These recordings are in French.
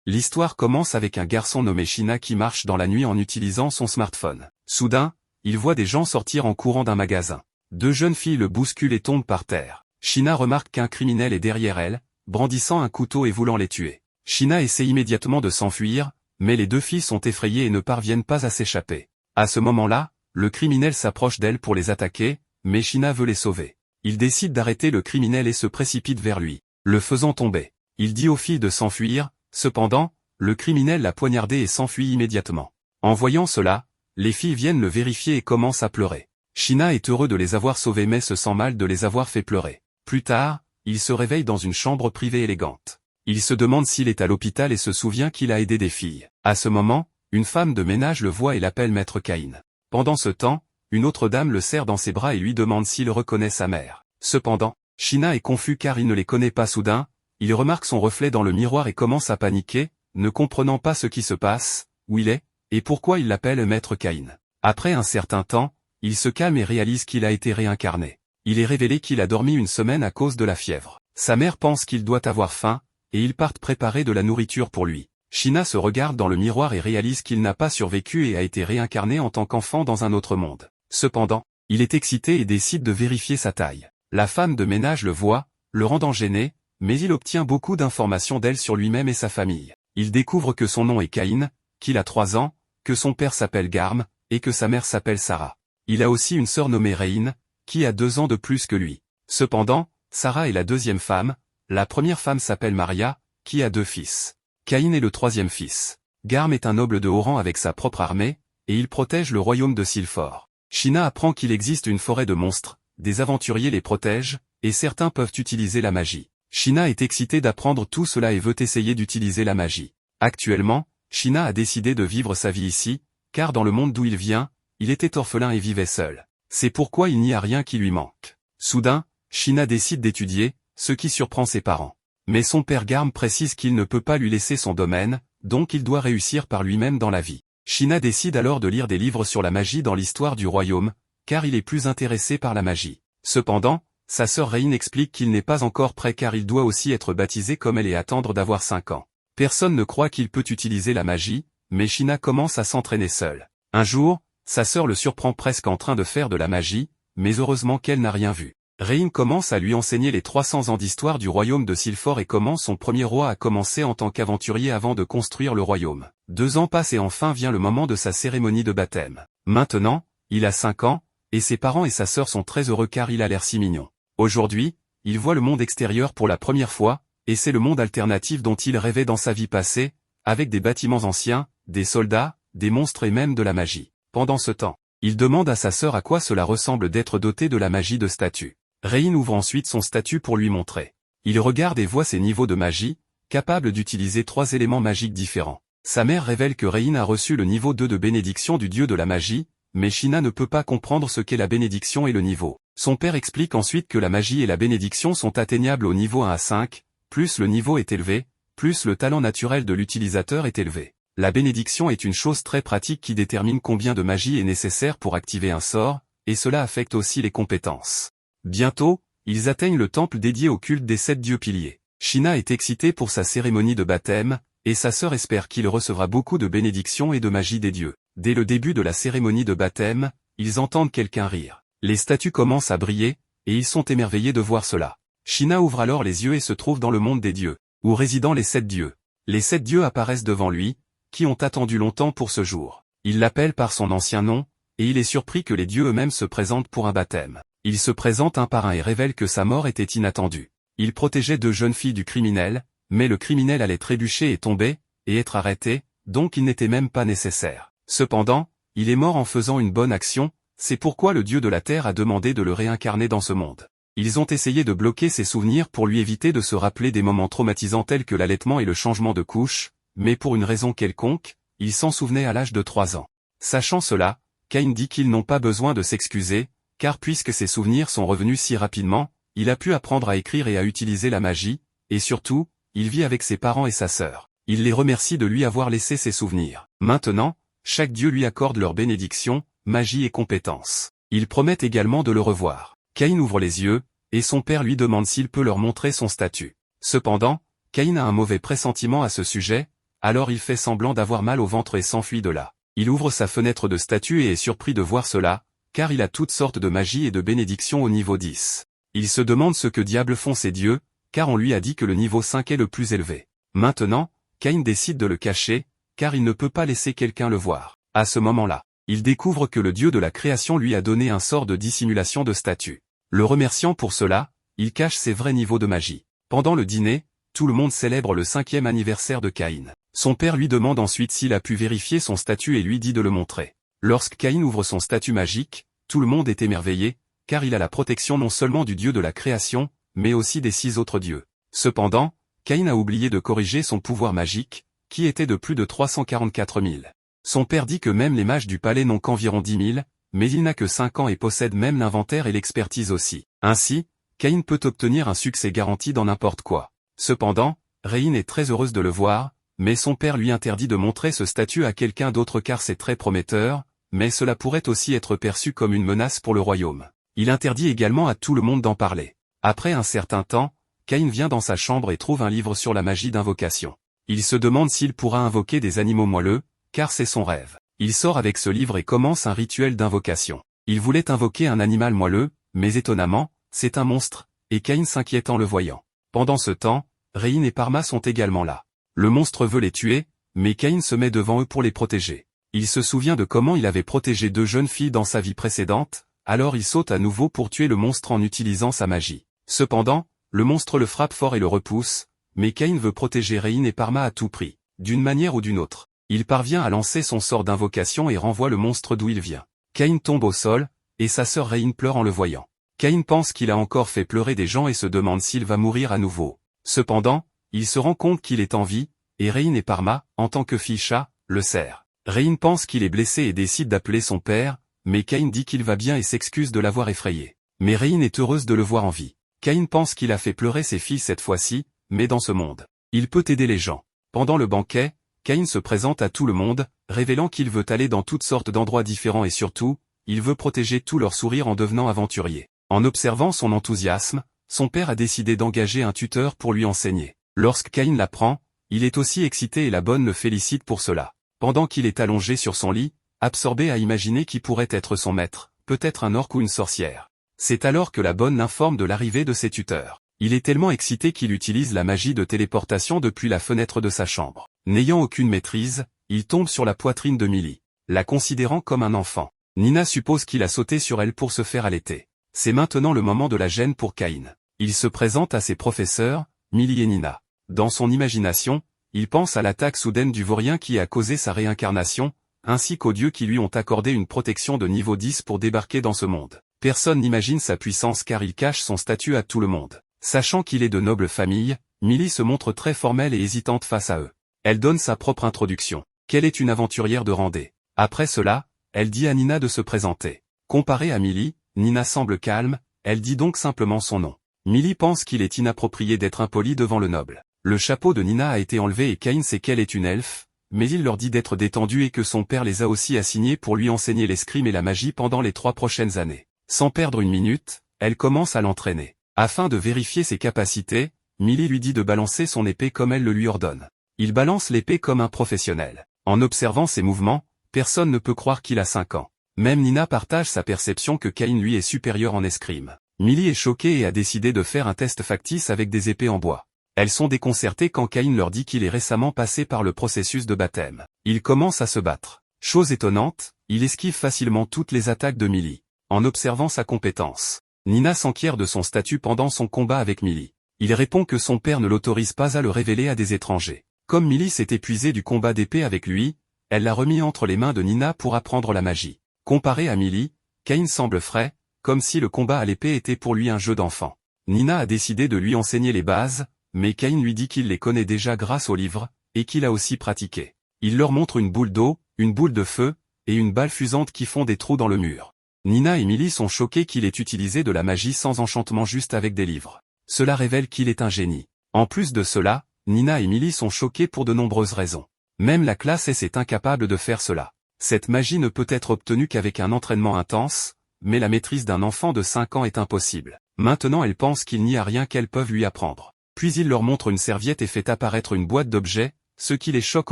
L'histoire commence avec un garçon nommé Shina qui marche dans la nuit en utilisant son smartphone. Soudain, il voit des gens sortir en courant d'un magasin. Deux jeunes filles le bousculent et tombent par terre. Shina remarque qu'un criminel est derrière elle, brandissant un couteau et voulant les tuer. Shina essaie immédiatement de s'enfuir, mais les deux filles sont effrayées et ne parviennent pas à s'échapper. À ce moment-là, le criminel s'approche d'elles pour les attaquer, mais Shina veut les sauver. Il décide d'arrêter le criminel et se précipite vers lui, le faisant tomber. Il dit aux filles de s'enfuir, cependant, le criminel l'a poignardé et s'enfuit immédiatement. En voyant cela, les filles viennent le vérifier et commencent à pleurer. Shina est heureux de les avoir sauvées mais se sent mal de les avoir fait pleurer. Plus tard, il se réveille dans une chambre privée élégante. Il se demande s'il est à l'hôpital et se souvient qu'il a aidé des filles. À ce moment, une femme de ménage le voit et l'appelle Maître Cain. Pendant ce temps, une autre dame le serre dans ses bras et lui demande s'il reconnaît sa mère. Cependant, Shina est confus car il ne les connaît pas. Soudain, il remarque son reflet dans le miroir et commence à paniquer, ne comprenant pas ce qui se passe, où il est, et pourquoi il l'appelle Maître Cain. Après un certain temps, il se calme et réalise qu'il a été réincarné. Il est révélé qu'il a dormi une semaine à cause de la fièvre. Sa mère pense qu'il doit avoir faim, et ils partent préparer de la nourriture pour lui. Shina se regarde dans le miroir et réalise qu'il n'a pas survécu et a été réincarné en tant qu'enfant dans un autre monde. Cependant, il est excité et décide de vérifier sa taille. La femme de ménage le voit, le rendant gêné, mais il obtient beaucoup d'informations d'elle sur lui-même et sa famille. Il découvre que son nom est Cain, qu'il a 3 ans, que son père s'appelle Garm, et que sa mère s'appelle Sarah. Il a aussi une sœur nommée Reine, qui a 2 ans de plus que lui. Cependant, Sarah est la deuxième femme, la première femme s'appelle Maria, qui a 2 fils. Cain est le 3e fils. Garm est un noble de haut rang avec sa propre armée, et il protège le royaume de Sylphor. Shina apprend qu'il existe une forêt de monstres, des aventuriers les protègent, et certains peuvent utiliser la magie. Shina est excité d'apprendre tout cela et veut essayer d'utiliser la magie. Actuellement, Shina a décidé de vivre sa vie ici, car dans le monde d'où il vient, il était orphelin et vivait seul. C'est pourquoi il n'y a rien qui lui manque. Soudain, Shina décide d'étudier, ce qui surprend ses parents. Mais son père Garm précise qu'il ne peut pas lui laisser son domaine, donc il doit réussir par lui-même dans la vie. Shina décide alors de lire des livres sur la magie dans l'histoire du royaume, car il est plus intéressé par la magie. Cependant, sa sœur Reine explique qu'il n'est pas encore prêt car il doit aussi être baptisé comme elle et attendre d'avoir 5 ans. Personne ne croit qu'il peut utiliser la magie, mais Shina commence à s'entraîner seul. Un jour, sa sœur le surprend presque en train de faire de la magie, mais heureusement qu'elle n'a rien vu. Reine commence à lui enseigner les 300 ans d'histoire du royaume de Sylphor et comment son premier roi a commencé en tant qu'aventurier avant de construire le royaume. 2 ans passent et enfin vient le moment de sa cérémonie de baptême. Maintenant, il a 5 ans, et ses parents et sa sœur sont très heureux car il a l'air si mignon. Aujourd'hui, il voit le monde extérieur pour la première fois, et c'est le monde alternatif dont il rêvait dans sa vie passée, avec des bâtiments anciens, des soldats, des monstres et même de la magie. Pendant ce temps, il demande à sa sœur à quoi cela ressemble d'être doté de la magie de statue. Reine ouvre ensuite son statut pour lui montrer. Il regarde et voit ses niveaux de magie, capable d'utiliser 3 éléments magiques différents. Sa mère révèle que Reine a reçu le niveau 2 de bénédiction du dieu de la magie, mais Shina ne peut pas comprendre ce qu'est la bénédiction et le niveau. Son père explique ensuite que la magie et la bénédiction sont atteignables au niveau 1 à 5, plus le niveau est élevé, plus le talent naturel de l'utilisateur est élevé. La bénédiction est une chose très pratique qui détermine combien de magie est nécessaire pour activer un sort, et cela affecte aussi les compétences. Bientôt, ils atteignent le temple dédié au culte des 7 dieux piliers. Shina est excité pour sa cérémonie de baptême, et sa sœur espère qu'il recevra beaucoup de bénédictions et de magie des dieux. Dès le début de la cérémonie de baptême, ils entendent quelqu'un rire. Les statues commencent à briller, et ils sont émerveillés de voir cela. Shina ouvre alors les yeux et se trouve dans le monde des dieux, où résident les 7 dieux. Les 7 dieux apparaissent devant lui, qui ont attendu longtemps pour ce jour. Il l'appelle par son ancien nom, et il est surpris que les dieux eux-mêmes se présentent pour un baptême. Il se présente un par un et révèle que sa mort était inattendue. Il protégeait 2 jeunes filles du criminel, mais le criminel allait trébucher et tomber, et être arrêté, donc il n'était même pas nécessaire. Cependant, il est mort en faisant une bonne action, c'est pourquoi le dieu de la terre a demandé de le réincarner dans ce monde. Ils ont essayé de bloquer ses souvenirs pour lui éviter de se rappeler des moments traumatisants tels que l'allaitement et le changement de couche, mais pour une raison quelconque, il s'en souvenait à l'âge de 3 ans. Sachant cela, Cain dit qu'ils n'ont pas besoin de s'excuser, car puisque ses souvenirs sont revenus si rapidement, il a pu apprendre à écrire et à utiliser la magie, et surtout, il vit avec ses parents et sa sœur. Il les remercie de lui avoir laissé ses souvenirs. Maintenant, chaque dieu lui accorde leur bénédiction, magie et compétences. Ils promettent également de le revoir. Cain ouvre les yeux, et son père lui demande s'il peut leur montrer son statut. Cependant, Cain a un mauvais pressentiment à ce sujet, alors il fait semblant d'avoir mal au ventre et s'enfuit de là. Il ouvre sa fenêtre de statue et est surpris de voir cela, car il a toutes sortes de magie et de bénédictions au niveau 10. Il se demande ce que diable font ces dieux, car on lui a dit que le niveau 5 est le plus élevé. Maintenant, Caïn décide de le cacher, car il ne peut pas laisser quelqu'un le voir. À ce moment-là, il découvre que le Dieu de la création lui a donné un sort de dissimulation de statue. Le remerciant pour cela, il cache ses vrais niveaux de magie. Pendant le dîner, tout le monde célèbre le 5e anniversaire de Caïn. Son père lui demande ensuite s'il a pu vérifier son statut et lui dit de le montrer. Lorsque Caïn ouvre son statut magique, tout le monde est émerveillé, car il a la protection non seulement du Dieu de la création, mais aussi des 6 autres dieux. Cependant, Caïn a oublié de corriger son pouvoir magique, qui était de plus de 344 000. Son père dit que même les mages du palais n'ont qu'environ 10 000, mais il n'a que 5 ans et possède même l'inventaire et l'expertise aussi. Ainsi, Caïn peut obtenir un succès garanti dans n'importe quoi. Cependant, Réine est très heureuse de le voir, mais son père lui interdit de montrer ce statut à quelqu'un d'autre car c'est très prometteur, mais cela pourrait aussi être perçu comme une menace pour le royaume. Il interdit également à tout le monde d'en parler. Après un certain temps, Caïn vient dans sa chambre et trouve un livre sur la magie d'invocation. Il se demande s'il pourra invoquer des animaux moelleux, car c'est son rêve. Il sort avec ce livre et commence un rituel d'invocation. Il voulait invoquer un animal moelleux, mais étonnamment, c'est un monstre, et Caïn s'inquiète en le voyant. Pendant ce temps, Réine et Parma sont également là. Le monstre veut les tuer, mais Caïn se met devant eux pour les protéger. Il se souvient de comment il avait protégé 2 jeunes filles dans sa vie précédente, alors il saute à nouveau pour tuer le monstre en utilisant sa magie. Cependant, le monstre le frappe fort et le repousse, mais Caïn veut protéger Réine et Parma à tout prix, d'une manière ou d'une autre. Il parvient à lancer son sort d'invocation et renvoie le monstre d'où il vient. Caïn tombe au sol, et sa sœur Réine pleure en le voyant. Caïn pense qu'il a encore fait pleurer des gens et se demande s'il va mourir à nouveau. Cependant, il se rend compte qu'il est en vie, et Réine et Parma, en tant que fille-chat, le serrent. Réine pense qu'il est blessé et décide d'appeler son père, mais Caïn dit qu'il va bien et s'excuse de l'avoir effrayé. Mais Réine est heureuse de le voir en vie. Caïn pense qu'il a fait pleurer ses filles cette fois-ci, mais dans ce monde, il peut aider les gens. Pendant le banquet, Caïn se présente à tout le monde, révélant qu'il veut aller dans toutes sortes d'endroits différents et surtout, il veut protéger tout leur sourire en devenant aventurier. En observant son enthousiasme, son père a décidé d'engager un tuteur pour lui enseigner. Lorsque Caïn l'apprend, il est aussi excité et la bonne le félicite pour cela. Pendant qu'il est allongé sur son lit, absorbé à imaginer qui pourrait être son maître, peut-être un orque ou une sorcière. C'est alors que la bonne l'informe de l'arrivée de ses tuteurs. Il est tellement excité qu'il utilise la magie de téléportation depuis la fenêtre de sa chambre. N'ayant aucune maîtrise, il tombe sur la poitrine de Millie, la considérant comme un enfant. Nina suppose qu'il a sauté sur elle pour se faire allaiter. C'est maintenant le moment de la gêne pour Caïn. Il se présente à ses professeurs, Millie et Nina. Dans son imagination, il pense à l'attaque soudaine du vaurien qui a causé sa réincarnation, ainsi qu'aux dieux qui lui ont accordé une protection de niveau 10 pour débarquer dans ce monde. Personne n'imagine sa puissance car il cache son statut à tout le monde. Sachant qu'il est de noble famille, Millie se montre très formelle et hésitante face à eux. Elle donne sa propre introduction. Qu'elle est une aventurière de randée. Après cela, elle dit à Nina de se présenter. Comparée à Millie, Nina semble calme, elle dit donc simplement son nom. Millie pense qu'il est inapproprié d'être impoli devant le noble. Le chapeau de Nina a été enlevé et Caïn sait qu'elle est une elfe, mais il leur dit d'être détendus et que son père les a aussi assignés pour lui enseigner l'escrime et la magie pendant les 3 prochaines années. Sans perdre une minute, elle commence à l'entraîner. Afin de vérifier ses capacités, Millie lui dit de balancer son épée comme elle le lui ordonne. Il balance l'épée comme un professionnel. En observant ses mouvements, personne ne peut croire qu'il a 5 ans. Même Nina partage sa perception que Caïn lui est supérieur en escrime. Millie est choquée et a décidé de faire un test factice avec des épées en bois. Elles sont déconcertées quand Caïn leur dit qu'il est récemment passé par le processus de baptême. Il commence à se battre. Chose étonnante, il esquive facilement toutes les attaques de Millie. En observant sa compétence, Nina s'enquiert de son statut pendant son combat avec Millie. Il répond que son père ne l'autorise pas à le révéler à des étrangers. Comme Millie s'est épuisée du combat d'épée avec lui, elle l'a remis entre les mains de Nina pour apprendre la magie. Comparé à Millie, Caïn semble frais, comme si le combat à l'épée était pour lui un jeu d'enfant. Nina a décidé de lui enseigner les bases, mais Caïn lui dit qu'il les connaît déjà grâce au livre, et qu'il a aussi pratiqué. Il leur montre une boule d'eau, une boule de feu, et une balle fusante qui font des trous dans le mur. Nina et Millie sont choqués qu'il ait utilisé de la magie sans enchantement juste avec des livres. Cela révèle qu'il est un génie. En plus de cela, Nina et Millie sont choqués pour de nombreuses raisons. Même la classe S est incapable de faire cela. Cette magie ne peut être obtenue qu'avec un entraînement intense, mais la maîtrise d'un enfant de 5 ans est impossible. Maintenant elle pense qu'il n'y a rien qu'elles peuvent lui apprendre. Puis il leur montre une serviette et fait apparaître une boîte d'objets, ce qui les choque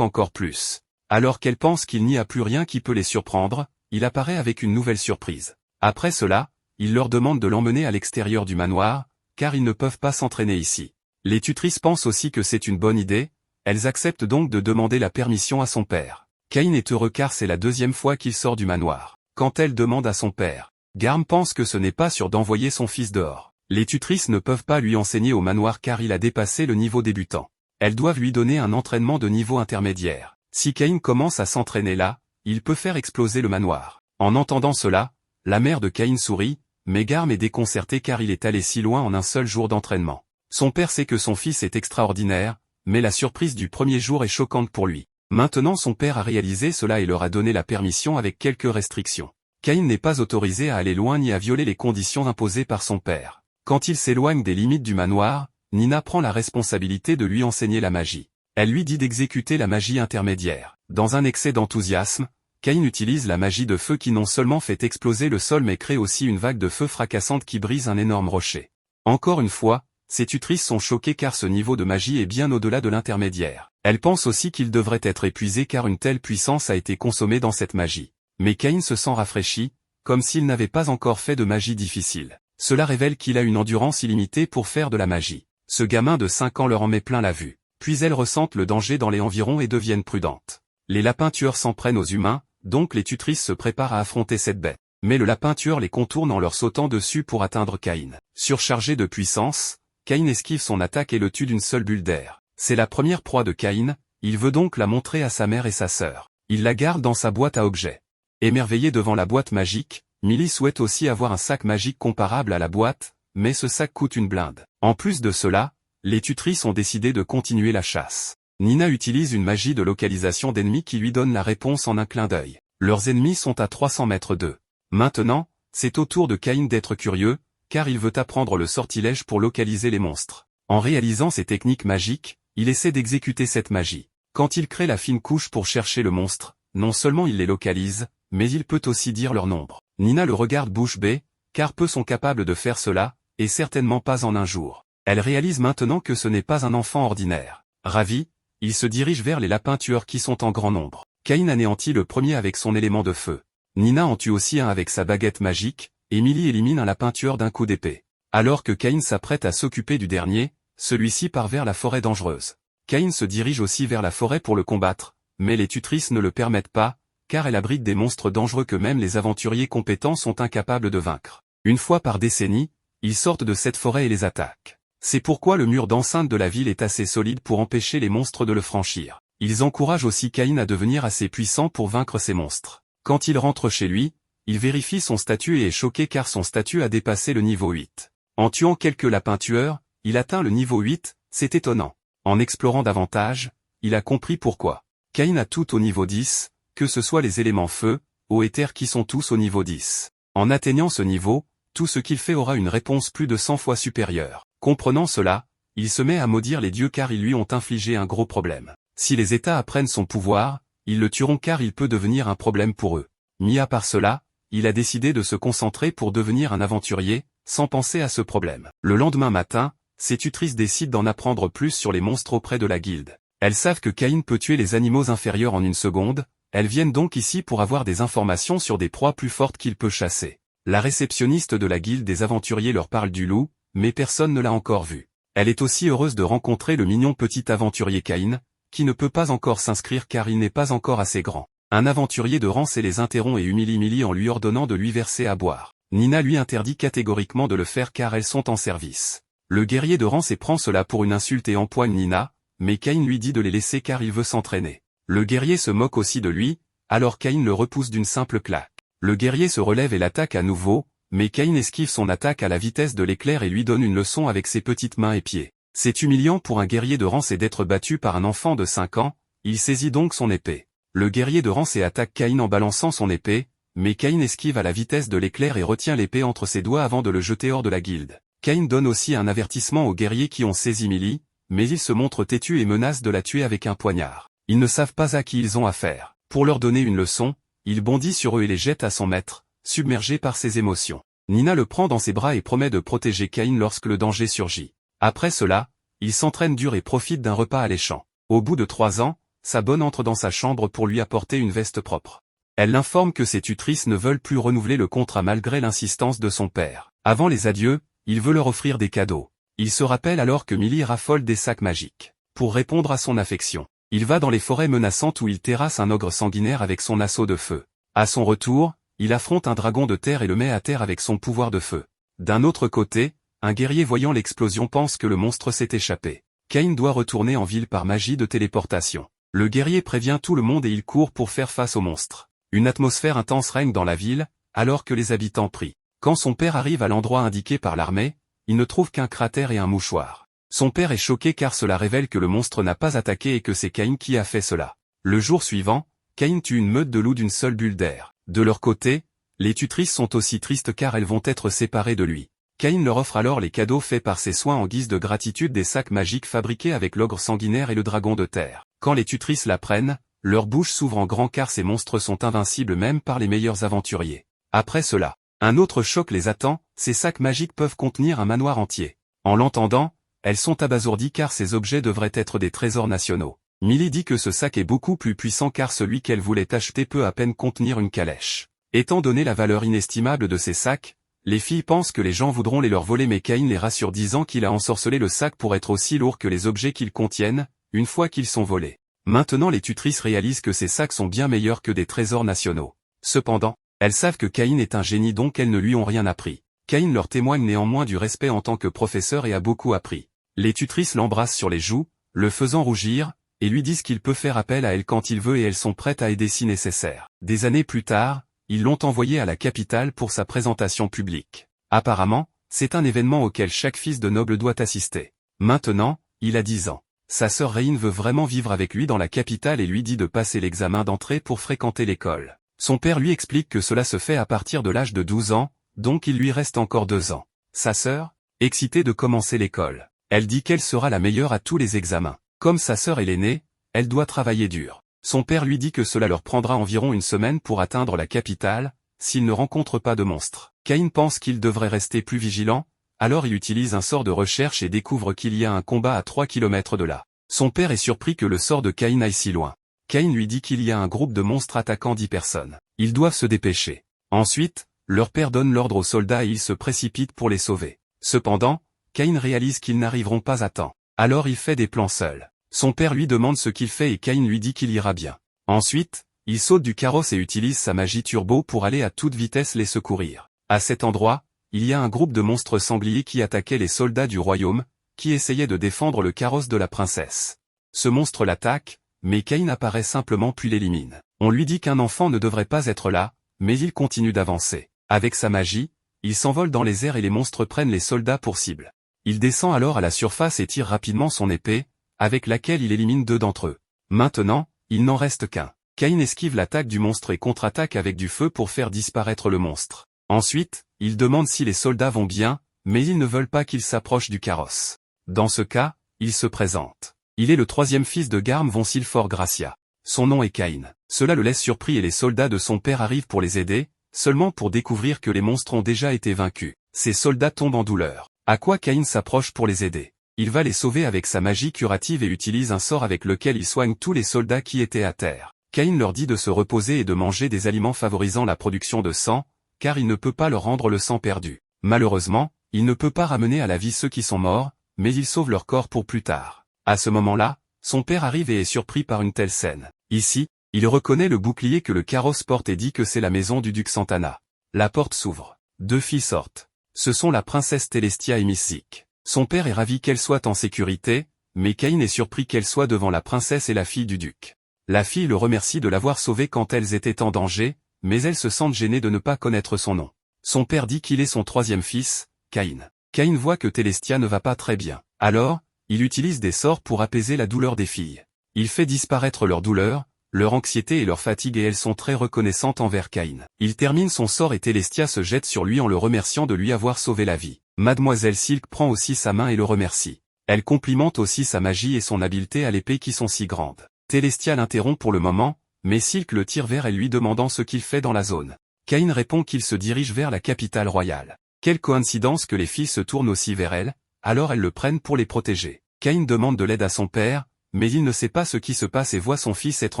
encore plus. Alors qu'elle pense qu'il n'y a plus rien qui peut les surprendre, il apparaît avec une nouvelle surprise. Après cela, il leur demande de l'emmener à l'extérieur du manoir, car ils ne peuvent pas s'entraîner ici. Les tutrices pensent aussi que c'est une bonne idée, elles acceptent donc de demander la permission à son père. Cain est heureux car c'est la deuxième fois qu'il sort du manoir. Quand elle demande à son père, Garm pense que ce n'est pas sûr d'envoyer son fils dehors. Les tutrices ne peuvent pas lui enseigner au manoir car il a dépassé le niveau débutant. Elles doivent lui donner un entraînement de niveau intermédiaire. Si Cain commence à s'entraîner là, il peut faire exploser le manoir. En entendant cela, la mère de Cain sourit, mais Garm est déconcerté car il est allé si loin en un seul jour d'entraînement. Son père sait que son fils est extraordinaire, mais la surprise du premier jour est choquante pour lui. Maintenant son père a réalisé cela et leur a donné la permission avec quelques restrictions. Cain n'est pas autorisé à aller loin ni à violer les conditions imposées par son père. Quand il s'éloigne des limites du manoir, Nina prend la responsabilité de lui enseigner la magie. Elle lui dit d'exécuter la magie intermédiaire. Dans un excès d'enthousiasme, Cain utilise la magie de feu qui non seulement fait exploser le sol mais crée aussi une vague de feu fracassante qui brise un énorme rocher. Encore une fois, ses tutrices sont choquées car ce niveau de magie est bien au-delà de l'intermédiaire. Elles pensent aussi qu'il devrait être épuisé car une telle puissance a été consommée dans cette magie. Mais Cain se sent rafraîchi, comme s'il n'avait pas encore fait de magie difficile. Cela révèle qu'il a une endurance illimitée pour faire de la magie. Ce gamin de 5 ans leur en met plein la vue. Puis elles ressentent le danger dans les environs et deviennent prudentes. Les lapins tueurs s'en prennent aux humains, donc les tutrices se préparent à affronter cette bête. Mais le lapin tueur les contourne en leur sautant dessus pour atteindre Cain. Surchargé de puissance, Cain esquive son attaque et le tue d'une seule bulle d'air. C'est la première proie de Cain, il veut donc la montrer à sa mère et sa sœur. Il la garde dans sa boîte à objets. Émerveillée devant la boîte magique, Millie souhaite aussi avoir un sac magique comparable à la boîte, mais ce sac coûte une blinde. En plus de cela, les tutrices ont décidé de continuer la chasse. Nina utilise une magie de localisation d'ennemis qui lui donne la réponse en un clin d'œil. Leurs ennemis sont à 300 mètres d'eux. Maintenant, c'est au tour de Cain d'être curieux, car il veut apprendre le sortilège pour localiser les monstres. En réalisant ces techniques magiques, il essaie d'exécuter cette magie. Quand il crée la fine couche pour chercher le monstre, non seulement il les localise, mais il peut aussi dire leur nombre. Nina le regarde bouche bée, car peu sont capables de faire cela, et certainement pas en un jour. Elle réalise maintenant que ce n'est pas un enfant ordinaire. Ravi, il se dirige vers les lapins tueurs qui sont en grand nombre. Cain anéantit le premier avec son élément de feu. Nina en tue aussi un avec sa baguette magique, et Millie élimine un lapin tueur d'un coup d'épée. Alors que Cain s'apprête à s'occuper du dernier, celui-ci part vers la forêt dangereuse. Cain se dirige aussi vers la forêt pour le combattre, mais les tutrices ne le permettent pas, car elle abrite des monstres dangereux que même les aventuriers compétents sont incapables de vaincre. Une fois par décennie, ils sortent de cette forêt et les attaquent. C'est pourquoi le mur d'enceinte de la ville est assez solide pour empêcher les monstres de le franchir. Ils encouragent aussi Cain à devenir assez puissant pour vaincre ces monstres. Quand il rentre chez lui, il vérifie son statut et est choqué car son statut a dépassé le niveau 8. En tuant quelques lapins tueurs, il atteint le niveau 8, c'est étonnant. En explorant davantage, il a compris pourquoi. Cain a tout au niveau 10, que ce soit les éléments feu, eau et terre qui sont tous au niveau 10. En atteignant ce niveau, tout ce qu'il fait aura une réponse plus de 100 fois supérieure. Comprenant cela, il se met à maudire les dieux car ils lui ont infligé un gros problème. Si les États apprennent son pouvoir, ils le tueront car il peut devenir un problème pour eux. Mis à part cela, il a décidé de se concentrer pour devenir un aventurier, sans penser à ce problème. Le lendemain matin, ses tutrices décident d'en apprendre plus sur les monstres auprès de la guilde. Elles savent que Cain peut tuer les animaux inférieurs en une seconde, elles viennent donc ici pour avoir des informations sur des proies plus fortes qu'il peut chasser. La réceptionniste de la guilde des aventuriers leur parle du loup, mais personne ne l'a encore vu. Elle est aussi heureuse de rencontrer le mignon petit aventurier Cain, qui ne peut pas encore s'inscrire car il n'est pas encore assez grand. Un aventurier de rang les interrompt et humilie Millie en lui ordonnant de lui verser à boire. Nina lui interdit catégoriquement de le faire car elles sont en service. Le guerrier de rang prend cela pour une insulte et empoigne Nina, mais Cain lui dit de les laisser car il veut s'entraîner. Le guerrier se moque aussi de lui, alors Cain le repousse d'une simple claque. Le guerrier se relève et l'attaque à nouveau, mais Cain esquive son attaque à la vitesse de l'éclair et lui donne une leçon avec ses petites mains et pieds. C'est humiliant pour un guerrier de rang d'être battu par un enfant de 5 ans, il saisit donc son épée. Le guerrier de rang attaque Cain en balançant son épée, mais Cain esquive à la vitesse de l'éclair et retient l'épée entre ses doigts avant de le jeter hors de la guilde. Cain donne aussi un avertissement aux guerriers qui ont saisi Millie, mais ils se montrent têtus et menacent de la tuer avec un poignard. Ils ne savent pas à qui ils ont affaire. Pour leur donner une leçon, il bondit sur eux et les jette à son maître, submergé par ses émotions. Nina le prend dans ses bras et promet de protéger Cain lorsque le danger surgit. Après cela, ils s'entraînent dur et profitent d'un repas alléchant. Au bout de 3 ans, sa bonne entre dans sa chambre pour lui apporter une veste propre. Elle l'informe que ses tutrices ne veulent plus renouveler le contrat malgré l'insistance de son père. Avant les adieux, il veut leur offrir des cadeaux. Il se rappelle alors que Millie raffole des sacs magiques. Pour répondre à son affection, il va dans les forêts menaçantes où il terrasse un ogre sanguinaire avec son assaut de feu. À son retour, il affronte un dragon de terre et le met à terre avec son pouvoir de feu. D'un autre côté, un guerrier voyant l'explosion pense que le monstre s'est échappé. Cain doit retourner en ville par magie de téléportation. Le guerrier prévient tout le monde et il court pour faire face au monstre. Une atmosphère intense règne dans la ville, alors que les habitants prient. Quand son père arrive à l'endroit indiqué par l'armée, il ne trouve qu'un cratère et un mouchoir. Son père est choqué car cela révèle que le monstre n'a pas attaqué et que c'est Cain qui a fait cela. Le jour suivant, Cain tue une meute de loups d'une seule bulle d'air. De leur côté, les tutrices sont aussi tristes car elles vont être séparées de lui. Cain leur offre alors les cadeaux faits par ses soins en guise de gratitude des sacs magiques fabriqués avec l'ogre sanguinaire et le dragon de terre. Quand les tutrices l'apprennent, leur bouche s'ouvre en grand car ces monstres sont invincibles même par les meilleurs aventuriers. Après cela, un autre choc les attend, ces sacs magiques peuvent contenir un manoir entier. En l'entendant, elles sont abasourdies car ces objets devraient être des trésors nationaux. Millie dit que ce sac est beaucoup plus puissant car celui qu'elle voulait acheter peut à peine contenir une calèche. Étant donné la valeur inestimable de ces sacs, les filles pensent que les gens voudront les leur voler mais Cain les rassure disant qu'il a ensorcelé le sac pour être aussi lourd que les objets qu'ils contiennent, une fois qu'ils sont volés. Maintenant les tutrices réalisent que ces sacs sont bien meilleurs que des trésors nationaux. Cependant, elles savent que Cain est un génie donc elles ne lui ont rien appris. Cain leur témoigne néanmoins du respect en tant que professeur et a beaucoup appris. Les tutrices l'embrassent sur les joues, le faisant rougir, et lui disent qu'il peut faire appel à elles quand il veut et elles sont prêtes à aider si nécessaire. Des années plus tard, ils l'ont envoyé à la capitale pour sa présentation publique. Apparemment, c'est un événement auquel chaque fils de noble doit assister. Maintenant, il a 10 ans. Sa sœur Reine veut vraiment vivre avec lui dans la capitale et lui dit de passer l'examen d'entrée pour fréquenter l'école. Son père lui explique que cela se fait à partir de l'âge de 12 ans, donc il lui reste encore 2 ans. Sa sœur, excitée de commencer l'école, elle dit qu'elle sera la meilleure à tous les examens. Comme sa sœur est l'aînée, elle doit travailler dur. Son père lui dit que cela leur prendra environ une semaine pour atteindre la capitale, s'il ne rencontre pas de monstres. Cain pense qu'il devrait rester plus vigilant, alors il utilise un sort de recherche et découvre qu'il y a un combat à 3 km de là. Son père est surpris que le sort de Cain aille si loin. Cain lui dit qu'il y a un groupe de monstres attaquant 10 personnes. Ils doivent se dépêcher. Ensuite, leur père donne l'ordre aux soldats et ils se précipitent pour les sauver. Cependant, Cain réalise qu'ils n'arriveront pas à temps. Alors il fait des plans seul. Son père lui demande ce qu'il fait et Cain lui dit qu'il ira bien. Ensuite, il saute du carrosse et utilise sa magie turbo pour aller à toute vitesse les secourir. À cet endroit, il y a un groupe de monstres sangliers qui attaquaient les soldats du royaume, qui essayaient de défendre le carrosse de la princesse. Ce monstre l'attaque, mais Cain apparaît simplement puis l'élimine. On lui dit qu'un enfant ne devrait pas être là, mais il continue d'avancer. Avec sa magie, il s'envole dans les airs et les monstres prennent les soldats pour cible. Il descend alors à la surface et tire rapidement son épée, avec laquelle il élimine 2 d'entre eux. Maintenant, il n'en reste qu'un. Cain esquive l'attaque du monstre et contre-attaque avec du feu pour faire disparaître le monstre. Ensuite, il demande si les soldats vont bien, mais ils ne veulent pas qu'il s'approche du carrosse. Dans ce cas, il se présente. Il est le 3e fils de Garm von Silfor Gracia. Son nom est Cain. Cela le laisse surpris et les soldats de son père arrivent pour les aider, seulement pour découvrir que les monstres ont déjà été vaincus. Ces soldats tombent en douleur. À quoi Cain s'approche pour les aider. Il va les sauver avec sa magie curative et utilise un sort avec lequel il soigne tous les soldats qui étaient à terre. Cain leur dit de se reposer et de manger des aliments favorisant la production de sang, car il ne peut pas leur rendre le sang perdu. Malheureusement, il ne peut pas ramener à la vie ceux qui sont morts, mais il sauve leur corps pour plus tard. À ce moment-là, son père arrive et est surpris par une telle scène. Ici, il reconnaît le bouclier que le carrosse porte et dit que c'est la maison du duc Santana. La porte s'ouvre. 2 filles sortent. Ce sont la princesse Telestia et Miss Zik. Son père est ravi qu'elle soit en sécurité, mais Cain est surpris qu'elle soit devant la princesse et la fille du duc. La fille le remercie de l'avoir sauvée quand elles étaient en danger, mais elles se sentent gênées de ne pas connaître son nom. Son père dit qu'il est son 3e fils, Cain. Cain voit que Telestia ne va pas très bien. Alors, il utilise des sorts pour apaiser la douleur des filles. Il fait disparaître leur douleur, leur anxiété et leur fatigue et elles sont très reconnaissantes envers Cain. Il termine son sort et Telestia se jette sur lui en le remerciant de lui avoir sauvé la vie. Mademoiselle Silk prend aussi sa main et le remercie. Elle complimente aussi sa magie et son habileté à l'épée qui sont si grandes. Telestia l'interrompt pour le moment, mais Silk le tire vers elle lui demandant ce qu'il fait dans la zone. Cain répond qu'il se dirige vers la capitale royale. Quelle coïncidence que les filles se tournent aussi vers elle, alors elles le prennent pour les protéger. Cain demande de l'aide à son père, mais il ne sait pas ce qui se passe et voit son fils être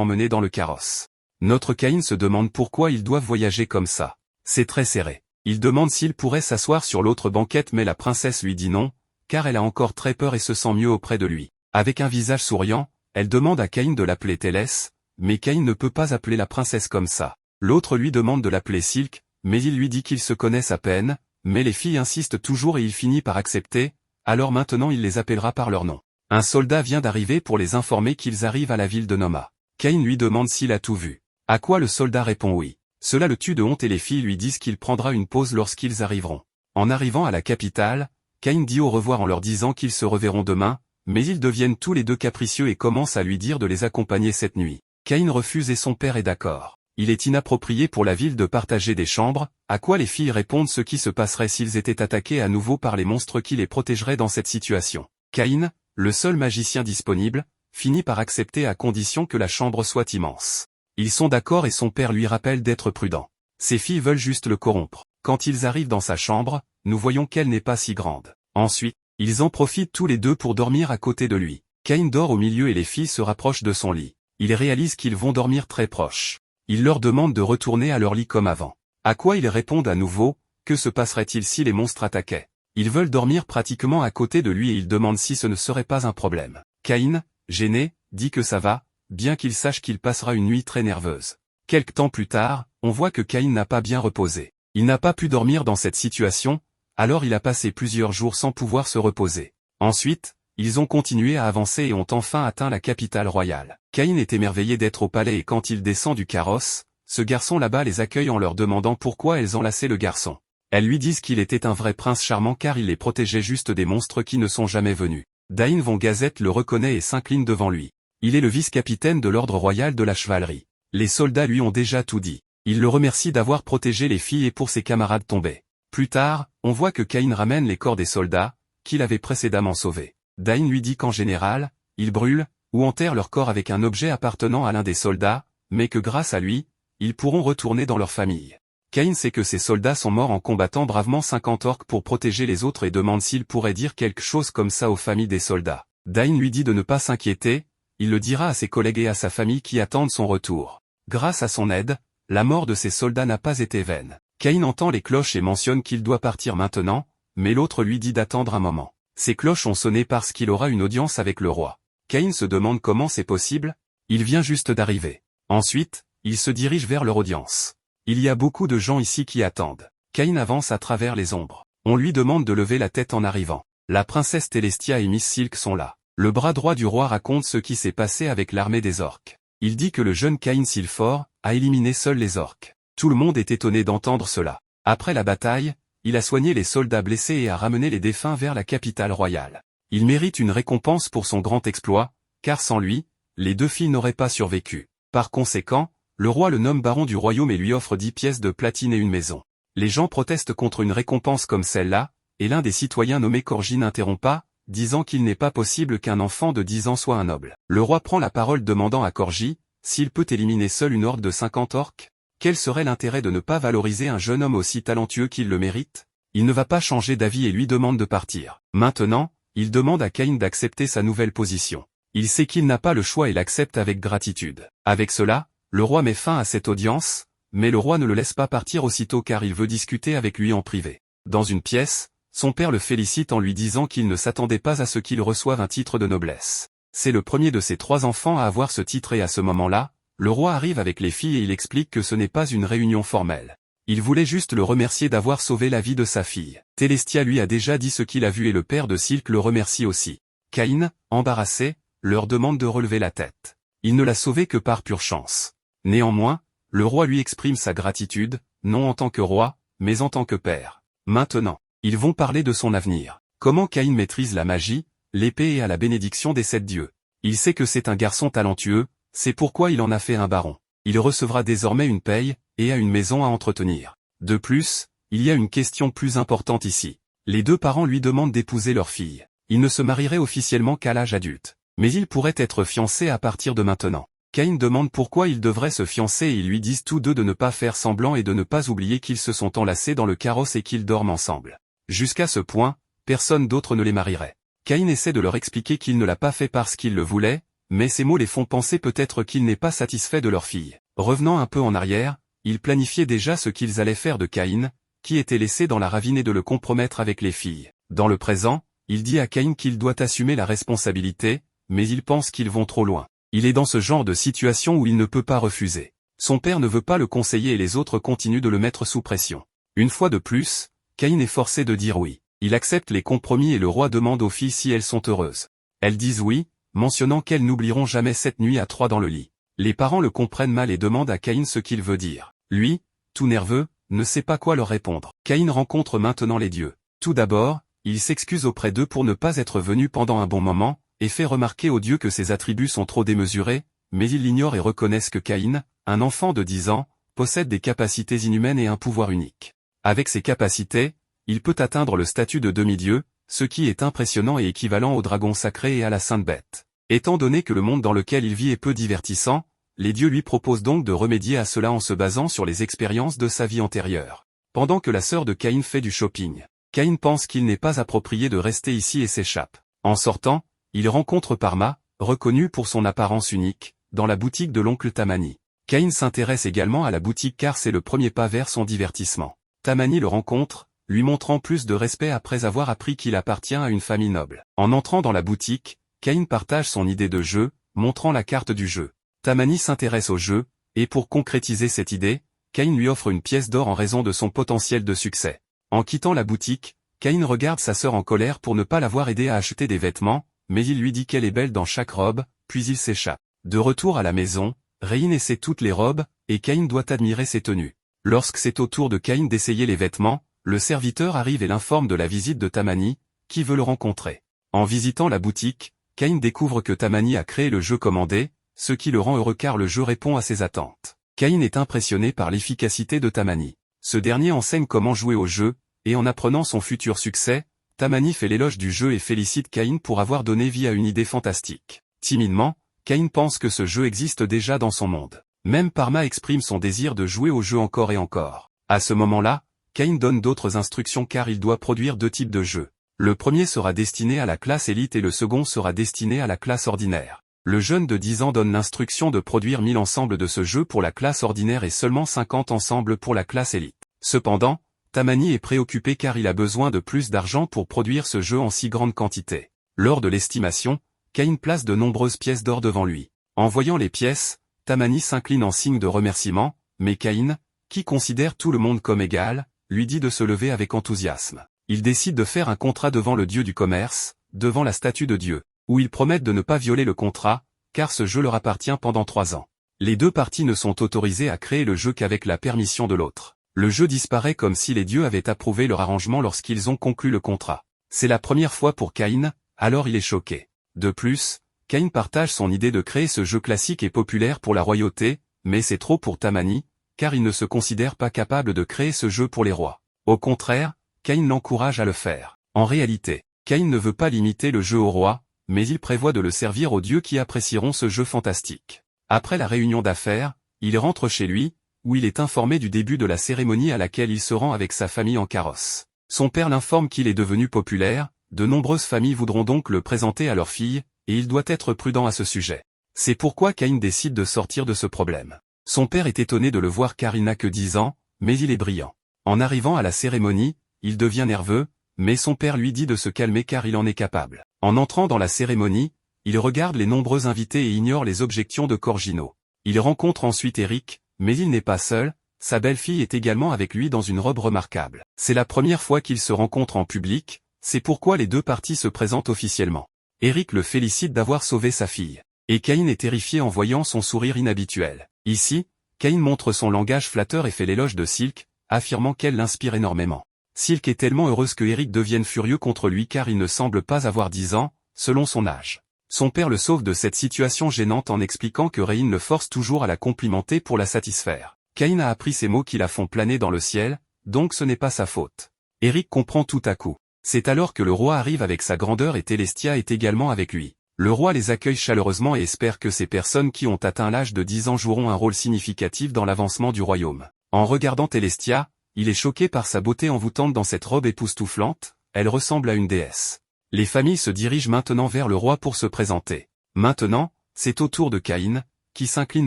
emmené dans le carrosse. Notre Caïn se demande pourquoi ils doivent voyager comme ça. C'est très serré. Il demande s'il pourrait s'asseoir sur l'autre banquette mais la princesse lui dit non, car elle a encore très peur et se sent mieux auprès de lui. Avec un visage souriant, elle demande à Caïn de l'appeler Télès, mais Caïn ne peut pas appeler la princesse comme ça. L'autre lui demande de l'appeler Silk, mais il lui dit qu'ils se connaissent à peine, mais les filles insistent toujours et il finit par accepter, alors maintenant il les appellera par leur nom. Un soldat vient d'arriver pour les informer qu'ils arrivent à la ville de Noma. Caïn lui demande s'il a tout vu. À quoi le soldat répond oui. Cela le tue de honte et les filles lui disent qu'il prendra une pause lorsqu'ils arriveront. En arrivant à la capitale, Caïn dit au revoir en leur disant qu'ils se reverront demain, mais ils deviennent tous les deux capricieux et commencent à lui dire de les accompagner cette nuit. Caïn refuse et son père est d'accord. Il est inapproprié pour la ville de partager des chambres, à quoi les filles répondent ce qui se passerait s'ils étaient attaqués à nouveau par les monstres qui les protégeraient dans cette situation. Caïn, le seul magicien disponible, finit par accepter à condition que la chambre soit immense. Ils sont d'accord et son père lui rappelle d'être prudent. Ses filles veulent juste le corrompre. Quand ils arrivent dans sa chambre, nous voyons qu'elle n'est pas si grande. Ensuite, ils en profitent tous les deux pour dormir à côté de lui. Caïn dort au milieu et les filles se rapprochent de son lit. Ils réalisent qu'ils vont dormir très proches. Il leur demande de retourner à leur lit comme avant. À quoi ils répondent à nouveau, que se passerait-il si les monstres attaquaient? Ils veulent dormir pratiquement à côté de lui et ils demandent si ce ne serait pas un problème. Caïn, gêné, dit que ça va, bien qu'il sache qu'il passera une nuit très nerveuse. Quelque temps plus tard, on voit que Caïn n'a pas bien reposé. Il n'a pas pu dormir dans cette situation, alors il a passé plusieurs jours sans pouvoir se reposer. Ensuite, ils ont continué à avancer et ont enfin atteint la capitale royale. Caïn est émerveillé d'être au palais et quand il descend du carrosse, ce garçon là-bas les accueille en leur demandant pourquoi elles enlaçaient le garçon. Elles lui disent qu'il était un vrai prince charmant car il les protégeait juste des monstres qui ne sont jamais venus. Dain von Gazette le reconnaît et s'incline devant lui. Il est le vice-capitaine de l'ordre royal de la chevalerie. Les soldats lui ont déjà tout dit. Il le remercie d'avoir protégé les filles et pour ses camarades tombés. Plus tard, on voit que Caïn ramène les corps des soldats, qu'il avait précédemment sauvés. Dain lui dit qu'en général, ils brûlent, ou enterrent leur corps avec un objet appartenant à l'un des soldats, mais que grâce à lui, ils pourront retourner dans leur famille. Caïn sait que ses soldats sont morts en combattant bravement 50 orques pour protéger les autres et demande s'il pourrait dire quelque chose comme ça aux familles des soldats. Dain lui dit de ne pas s'inquiéter, il le dira à ses collègues et à sa famille qui attendent son retour. Grâce à son aide, la mort de ses soldats n'a pas été vaine. Caïn entend les cloches et mentionne qu'il doit partir maintenant, mais l'autre lui dit d'attendre un moment. Ces cloches ont sonné parce qu'il aura une audience avec le roi. Caïn se demande comment c'est possible, il vient juste d'arriver. Ensuite, il se dirige vers leur audience. Il y a beaucoup de gens ici qui attendent. Caïn avance à travers les ombres. On lui demande de lever la tête en arrivant. La princesse Télestia et Miss Silk sont là. Le bras droit du roi raconte ce qui s'est passé avec l'armée des orques. Il dit que le jeune Caïn Silfort a éliminé seul les orques. Tout le monde est étonné d'entendre cela. Après la bataille, il a soigné les soldats blessés et a ramené les défunts vers la capitale royale. Il mérite une récompense pour son grand exploit, car sans lui, les deux filles n'auraient pas survécu. Par conséquent, le roi le nomme baron du royaume et lui offre 10 pièces de platine et une maison. Les gens protestent contre une récompense comme celle-là, et l'un des citoyens nommé Corgi n'interrompt pas, disant qu'il n'est pas possible qu'un enfant de 10 ans soit un noble. Le roi prend la parole demandant à Corgi s'il peut éliminer seul une horde de 50 orques. Quel serait l'intérêt de ne pas valoriser un jeune homme aussi talentueux qu'il le mérite? Il ne va pas changer d'avis et lui demande de partir. Maintenant, il demande à Caïn d'accepter sa nouvelle position. Il sait qu'il n'a pas le choix et l'accepte avec gratitude. Avec cela, le roi met fin à cette audience, mais le roi ne le laisse pas partir aussitôt car il veut discuter avec lui en privé. Dans une pièce, son père le félicite en lui disant qu'il ne s'attendait pas à ce qu'il reçoive un titre de noblesse. C'est le premier de ses 3 enfants à avoir ce titre et à ce moment-là, le roi arrive avec les filles et il explique que ce n'est pas une réunion formelle. Il voulait juste le remercier d'avoir sauvé la vie de sa fille. Télestia lui a déjà dit ce qu'il a vu et le père de Silk le remercie aussi. Caïn, embarrassé, leur demande de relever la tête. Il ne l'a sauvé que par pure chance. Néanmoins, le roi lui exprime sa gratitude, non en tant que roi, mais en tant que père. Maintenant, ils vont parler de son avenir. Comment Caïn maîtrise la magie, l'épée et a la bénédiction des 7 dieux. Il sait que c'est un garçon talentueux, c'est pourquoi il en a fait un baron. Il recevra désormais une paye, et a une maison à entretenir. De plus, il y a une question plus importante ici. Les 2 parents lui demandent d'épouser leur fille. Il ne se marierait officiellement qu'à l'âge adulte. Mais il pourrait être fiancé à partir de maintenant. Caïn demande pourquoi ils devraient se fiancer et ils lui disent tous deux de ne pas faire semblant et de ne pas oublier qu'ils se sont enlacés dans le carrosse et qu'ils dorment ensemble. Jusqu'à ce point, personne d'autre ne les marierait. Caïn essaie de leur expliquer qu'il ne l'a pas fait parce qu'il le voulait, mais ces mots les font penser peut-être qu'il n'est pas satisfait de leur fille. Revenant un peu en arrière, ils planifiaient déjà ce qu'ils allaient faire de Caïn, qui était laissé dans la ravine et de le compromettre avec les filles. Dans le présent, il dit à Caïn qu'il doit assumer la responsabilité, mais il pense qu'ils vont trop loin. Il est dans ce genre de situation où il ne peut pas refuser. Son père ne veut pas le conseiller et les autres continuent de le mettre sous pression. Une fois de plus, Caïn est forcé de dire oui. Il accepte les compromis et le roi demande aux filles si elles sont heureuses. Elles disent oui, mentionnant qu'elles n'oublieront jamais cette nuit à 3 dans le lit. Les parents le comprennent mal et demandent à Caïn ce qu'il veut dire. Lui, tout nerveux, ne sait pas quoi leur répondre. Caïn rencontre maintenant les dieux. Tout d'abord, il s'excuse auprès d'eux pour ne pas être venu pendant un bon moment, et fait remarquer aux dieux que ses attributs sont trop démesurés, mais ils l'ignorent et reconnaissent que Caïn, un enfant de 10 ans, possède des capacités inhumaines et un pouvoir unique. Avec ces capacités, il peut atteindre le statut de demi-dieu, ce qui est impressionnant et équivalent au dragon sacré et à la sainte bête. Étant donné que le monde dans lequel il vit est peu divertissant, les dieux lui proposent donc de remédier à cela en se basant sur les expériences de sa vie antérieure. Pendant que la sœur de Caïn fait du shopping, Caïn pense qu'il n'est pas approprié de rester ici et s'échappe. En sortant, il rencontre Parma, reconnu pour son apparence unique, dans la boutique de l'oncle Tamani. Caïn s'intéresse également à la boutique car c'est le premier pas vers son divertissement. Tamani le rencontre, lui montrant plus de respect après avoir appris qu'il appartient à une famille noble. En entrant dans la boutique, Caïn partage son idée de jeu, montrant la carte du jeu. Tamani s'intéresse au jeu, et pour concrétiser cette idée, Caïn lui offre une pièce d'or en raison de son potentiel de succès. En quittant la boutique, Caïn regarde sa sœur en colère pour ne pas l'avoir aidé à acheter des vêtements, mais il lui dit qu'elle est belle dans chaque robe, puis il s'échappe. De retour à la maison, Rein essaie toutes les robes, et Caïn doit admirer ses tenues. Lorsque c'est au tour de Caïn d'essayer les vêtements, le serviteur arrive et l'informe de la visite de Tamani, qui veut le rencontrer. En visitant la boutique, Caïn découvre que Tamani a créé le jeu commandé, ce qui le rend heureux car le jeu répond à ses attentes. Caïn est impressionné par l'efficacité de Tamani. Ce dernier enseigne comment jouer au jeu, et en apprenant son futur succès, Tamani fait l'éloge du jeu et félicite Caïn pour avoir donné vie à une idée fantastique. Timidement, Caïn pense que ce jeu existe déjà dans son monde. Même Parma exprime son désir de jouer au jeu encore et encore. À ce moment-là, Caïn donne d'autres instructions car il doit produire 2 types de jeux. Le premier sera destiné à la classe élite et le second sera destiné à la classe ordinaire. Le jeune de 10 ans donne l'instruction de produire 1000 ensembles de ce jeu pour la classe ordinaire et seulement 50 ensembles pour la classe élite. Cependant, Tamani est préoccupé car il a besoin de plus d'argent pour produire ce jeu en si grande quantité. Lors de l'estimation, Caïn place de nombreuses pièces d'or devant lui. En voyant les pièces, Tamani s'incline en signe de remerciement, mais Caïn, qui considère tout le monde comme égal, lui dit de se lever avec enthousiasme. Il décide de faire un contrat devant le dieu du commerce, devant la statue de Dieu, où ils promettent de ne pas violer le contrat, car ce jeu leur appartient pendant 3 ans. Les 2 parties ne sont autorisées à créer le jeu qu'avec la permission de l'autre. Le jeu disparaît comme si les dieux avaient approuvé leur arrangement lorsqu'ils ont conclu le contrat. C'est la première fois pour Caïn, alors il est choqué. De plus, Caïn partage son idée de créer ce jeu classique et populaire pour la royauté, mais c'est trop pour Tamani, car il ne se considère pas capable de créer ce jeu pour les rois. Au contraire, Caïn l'encourage à le faire. En réalité, Caïn ne veut pas limiter le jeu aux rois, mais il prévoit de le servir aux dieux qui apprécieront ce jeu fantastique. Après la réunion d'affaires, il rentre chez lui, où il est informé du début de la cérémonie à laquelle il se rend avec sa famille en carrosse. Son père l'informe qu'il est devenu populaire, de nombreuses familles voudront donc le présenter à leur fille, et il doit être prudent à ce sujet. C'est pourquoi Caïn décide de sortir de ce problème. Son père est étonné de le voir car il n'a que 10 ans, mais il est brillant. En arrivant à la cérémonie, il devient nerveux, mais son père lui dit de se calmer car il en est capable. En entrant dans la cérémonie, il regarde les nombreux invités et ignore les objections de Corgino. Il rencontre ensuite Eric, mais il n'est pas seul, sa belle-fille est également avec lui dans une robe remarquable. C'est la première fois qu'ils se rencontrent en public, c'est pourquoi les 2 parties se présentent officiellement. Eric le félicite d'avoir sauvé sa fille. Et Caïn est terrifié en voyant son sourire inhabituel. Ici, Caïn montre son langage flatteur et fait l'éloge de Silk, affirmant qu'elle l'inspire énormément. Silk est tellement heureuse que Eric devienne furieux contre lui car il ne semble pas avoir 10 ans, selon son âge. Son père le sauve de cette situation gênante en expliquant que Rein le force toujours à la complimenter pour la satisfaire. Caïn a appris ces mots qui la font planer dans le ciel, donc ce n'est pas sa faute. Eric comprend tout à coup. C'est alors que le roi arrive avec sa grandeur et Télestia est également avec lui. Le roi les accueille chaleureusement et espère que ces personnes qui ont atteint l'âge de 10 ans joueront un rôle significatif dans l'avancement du royaume. En regardant Télestia, il est choqué par sa beauté envoûtante dans cette robe époustouflante, elle ressemble à une déesse. Les familles se dirigent maintenant vers le roi pour se présenter. Maintenant, c'est au tour de Caïn, qui s'incline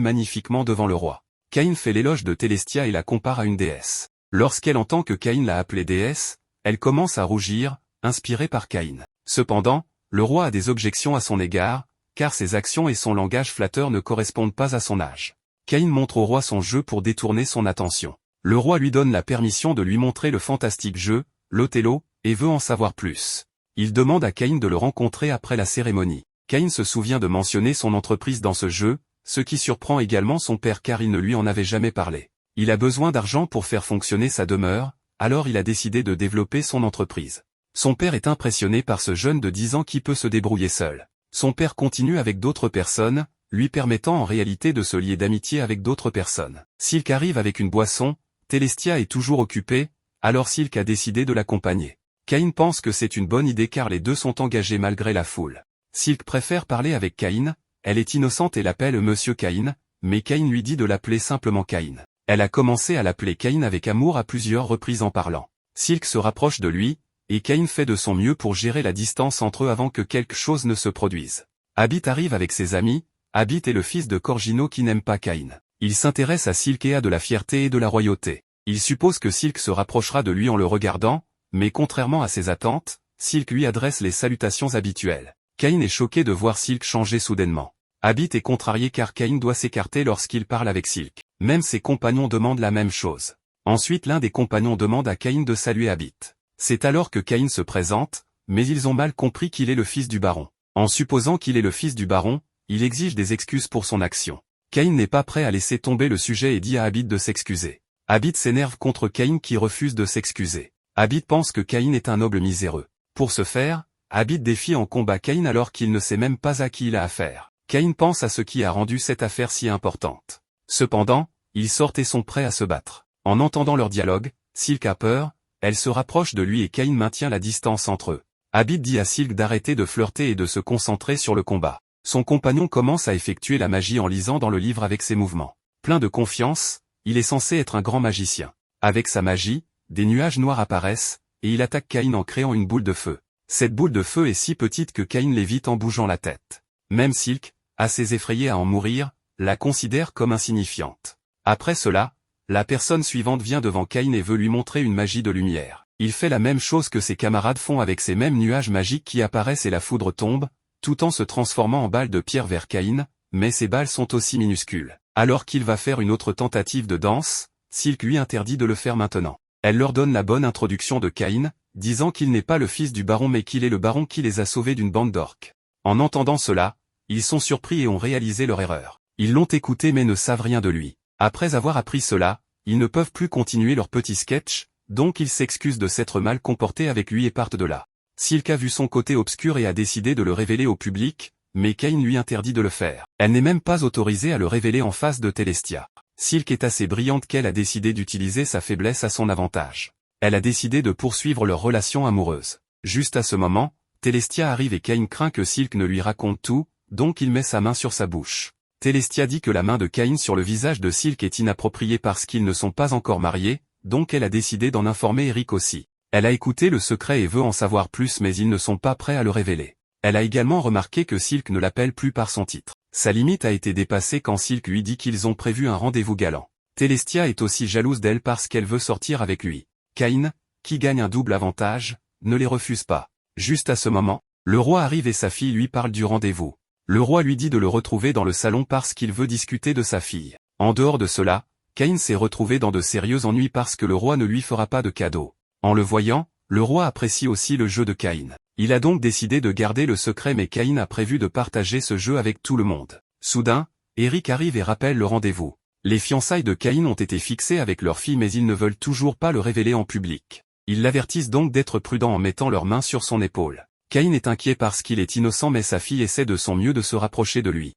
magnifiquement devant le roi. Caïn fait l'éloge de Télestia et la compare à une déesse. Lorsqu'elle entend que Caïn l'a appelée déesse, elle commence à rougir, inspirée par Caïn. Cependant, le roi a des objections à son égard, car ses actions et son langage flatteur ne correspondent pas à son âge. Caïn montre au roi son jeu pour détourner son attention. Le roi lui donne la permission de lui montrer le fantastique jeu, l'Othello, et veut en savoir plus. Il demande à Caïn de le rencontrer après la cérémonie. Caïn se souvient de mentionner son entreprise dans ce jeu, ce qui surprend également son père car il ne lui en avait jamais parlé. Il a besoin d'argent pour faire fonctionner sa demeure, alors il a décidé de développer son entreprise. Son père est impressionné par ce jeune de 10 ans qui peut se débrouiller seul. Son père continue avec d'autres personnes, lui permettant en réalité de se lier d'amitié avec d'autres personnes. Silk arrive avec une boisson, Télestia est toujours occupée, alors Silk a décidé de l'accompagner. Caïn pense que c'est une bonne idée car les deux sont engagés malgré la foule. Silk préfère parler avec Caïn, elle est innocente et l'appelle Monsieur Caïn, mais Caïn lui dit de l'appeler simplement Caïn. Elle a commencé à l'appeler Caïn avec amour à plusieurs reprises en parlant. Silk se rapproche de lui, et Caïn fait de son mieux pour gérer la distance entre eux avant que quelque chose ne se produise. Abit arrive avec ses amis, Abit est le fils de Corgino qui n'aime pas Caïn. Il s'intéresse à Silk et a de la fierté et de la royauté. Il suppose que Silk se rapprochera de lui en le regardant, mais contrairement à ses attentes, Silk lui adresse les salutations habituelles. Caïn est choqué de voir Silk changer soudainement. Abit est contrarié car Caïn doit s'écarter lorsqu'il parle avec Silk. Même ses compagnons demandent la même chose. Ensuite l'un des compagnons demande à Caïn de saluer Abit. C'est alors que Caïn se présente, mais ils ont mal compris qu'il est le fils du baron. En supposant qu'il est le fils du baron, il exige des excuses pour son action. Caïn n'est pas prêt à laisser tomber le sujet et dit à Abit de s'excuser. Abit s'énerve contre Caïn qui refuse de s'excuser. Abit pense que Caïn est un noble miséreux. Pour ce faire, Abit défie en combat Caïn alors qu'il ne sait même pas à qui il a affaire. Caïn pense à ce qui a rendu cette affaire si importante. Cependant, ils sortent et sont prêts à se battre. En entendant leur dialogue, Silk a peur, elle se rapproche de lui et Caïn maintient la distance entre eux. Abit dit à Silk d'arrêter de flirter et de se concentrer sur le combat. Son compagnon commence à effectuer la magie en lisant dans le livre avec ses mouvements. Plein de confiance, il est censé être un grand magicien. Avec sa magie, des nuages noirs apparaissent, et il attaque Caïn en créant une boule de feu. Cette boule de feu est si petite que Caïn l'évite en bougeant la tête. Même Silk, assez effrayé à en mourir, la considère comme insignifiante. Après cela, la personne suivante vient devant Caïn et veut lui montrer une magie de lumière. Il fait la même chose que ses camarades font avec ces mêmes nuages magiques qui apparaissent et la foudre tombe, tout en se transformant en balles de pierre vers Caïn, mais ces balles sont aussi minuscules. Alors qu'il va faire une autre tentative de danse, Silk lui interdit de le faire maintenant. Elle leur donne la bonne introduction de Caïn, disant qu'il n'est pas le fils du baron mais qu'il est le baron qui les a sauvés d'une bande d'orques. En entendant cela, ils sont surpris et ont réalisé leur erreur. Ils l'ont écouté mais ne savent rien de lui. Après avoir appris cela, ils ne peuvent plus continuer leur petit sketch, donc ils s'excusent de s'être mal comportés avec lui et partent de là. Silk a vu son côté obscur et a décidé de le révéler au public, mais Caïn lui interdit de le faire. Elle n'est même pas autorisée à le révéler en face de Télestia. Silk est assez brillante qu'elle a décidé d'utiliser sa faiblesse à son avantage. Elle a décidé de poursuivre leur relation amoureuse. Juste à ce moment, Télestia arrive et Caïn craint que Silk ne lui raconte tout, donc il met sa main sur sa bouche. Télestia dit que la main de Caïn sur le visage de Silk est inappropriée parce qu'ils ne sont pas encore mariés, donc elle a décidé d'en informer Eric aussi. Elle a écouté le secret et veut en savoir plus mais ils ne sont pas prêts à le révéler. Elle a également remarqué que Silk ne l'appelle plus par son titre. Sa limite a été dépassée quand Silk lui dit qu'ils ont prévu un rendez-vous galant. Télestia est aussi jalouse d'elle parce qu'elle veut sortir avec lui. Caïn, qui gagne un double avantage, ne les refuse pas. Juste à ce moment, le roi arrive et sa fille lui parle du rendez-vous. Le roi lui dit de le retrouver dans le salon parce qu'il veut discuter de sa fille. En dehors de cela, Caïn s'est retrouvé dans de sérieux ennuis parce que le roi ne lui fera pas de cadeau. En le voyant, le roi apprécie aussi le jeu de Caïn. Il a donc décidé de garder le secret mais Caïn a prévu de partager ce jeu avec tout le monde. Soudain, Eric arrive et rappelle le rendez-vous. Les fiançailles de Caïn ont été fixées avec leur fille mais ils ne veulent toujours pas le révéler en public. Ils l'avertissent donc d'être prudent en mettant leurs mains sur son épaule. Caïn est inquiet parce qu'il est innocent mais sa fille essaie de son mieux de se rapprocher de lui.